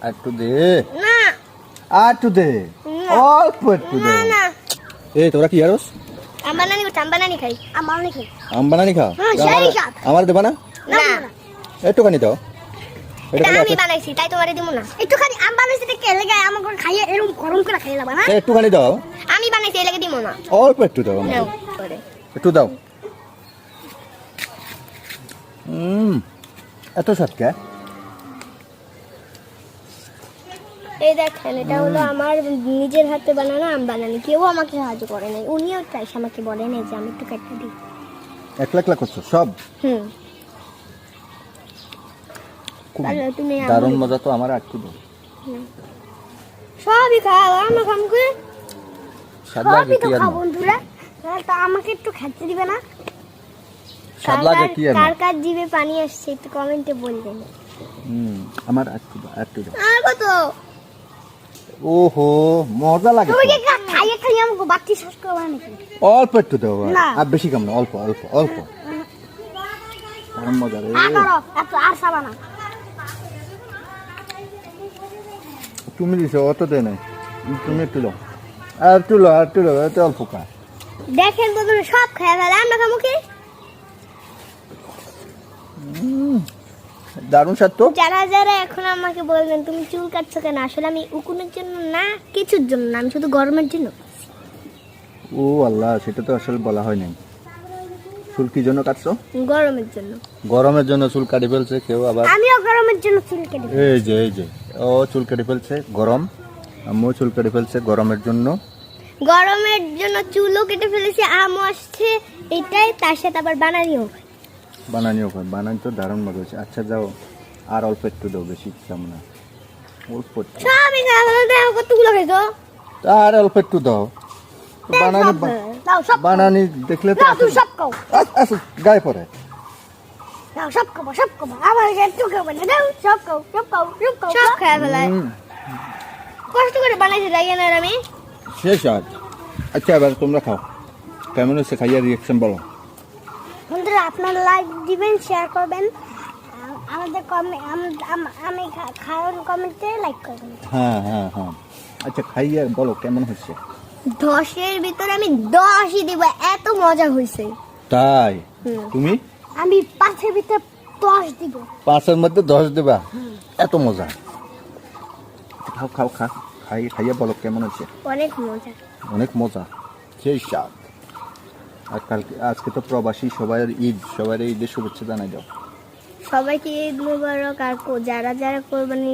একটু দে না আর একটু দে অল্প একটু দে না এই তোরা কি আরস আমবানানি খাই আমবানানি খাই আম বানানি খাও আমার দেবা না না একটুখানি দাও এটা আমি বানাইছি তাই তোমারে দিমু না একটুখানি আম বানাইছি তে কে লাগে আমাকে খাইয়ে এরকম গরম করে খাইয়ে লাগবা না একটুখানি দাও আমি বানাইছি এর লাগে দিমু না অল্প একটু দাও নাও করে একটু দাও এত স্বাদ কে এই দেখেন এটা হলো আমার নিজের হাতে বানানো আম বানানি কেউ আমাকে সাহায্য করে নাই উনিও তাই আমাকে বলে নাই যে আমি একটু কেটে দিই একলা একলা করছো সব খুব তাহলে তুমি দারুণ মজা তো আমার একটু দাও সবই খাও আমরা খাম কি স্বাদ লাগে কি আর না? বন্ধুরা তা আমাকে একটু খেতে দিবে না স্বাদ লাগে কি আর না? কার কার জিভে পানি আসছে একটু কমেন্টে বলবেন আমার একটু দাও আর কত ওহো মজা লাগে তুমি তো। কি খাইয়ে খাইয়ে আমাকে বাতি শেষ করবে নাকি অল্প একটু দাও না। আর বেশি কম না অল্প অল্প অল্প দারুণ মজা রে এত আর সাবা না তুমি দিছো অত দে নাই তুমি একটু দাও আর একটু লো আর একটু লো এত অল্প কা দেখেন তো তুমি সব খেয়ে ফেলে আমরা খাবো কি দারুণ স্বাদ তো যারা যারা এখন আমাকে বলবেন তুমি চুল কাটছো কেন আসলে আমি উকুনের জন্য না কিছুর জন্য না আমি শুধু গরমের জন্য ও আল্লাহ সেটা তো আসলে বলা হয় নাই চুল কি জন্য কাটছো গরমের জন্য গরমের জন্য চুল কাটি ফেলছে কেউ আবার আমিও গরমের জন্য চুল কেটে দিই। এই যে ও চুল কেটে ফেলছে গরম আম্মু চুল কেটে ফেলছে গরমের জন্য গরমের জন্য চুলও কেটে ফেলেছি আমও আসছে এটাই তার সাথে আবার বানানিও বানানি তো দারুণ মজা হচ্ছে আচ্ছা যাও আর অল্প একটু দাও বেশি চাম না অল্প একটু। সবই খাওয়া হলো দেখো কতগুলো খাইছো আর অল্প একটু দাও বানানি দাও সব বানানি দেখলে তো দাও তুমি সব খাও আসো গায়ে পড়ে দাও সব খাবো আমার একটু খাবো না দাও সব খাও সব খাওয়া ফেলায় কষ্ট করে বানাইছি তাই না আমি শেষ আজ আচ্ছা এবার তোমরা খাও কেমন হচ্ছে খাইয়া রিয়াকশন বলো বন্ধুরা আপনারা লাইক দিবেন শেয়ার করবেন আমাদের আমি খাওয়ার কমেন্টে লাইক করবেন হ্যাঁ আচ্ছা খাইয়া বলো কেমন হচ্ছে 10-এর ভিতরে আমি 10ই দিব এত মজা হয়েছে তাই তুমি আমি 5-এর ভিতরে 10 দিব 5-এর মধ্যে 10 দেবা এত মজা খাও খাইয়া বলো কেমন হচ্ছে অনেক মজা সেই স্বাদ আর আজকে তো প্রবাসী সবাই সবার ঈদের শুভেচ্ছা জানাই দাও সবাইকে ঈদ মোবারক আর যারা যারা কোরবানি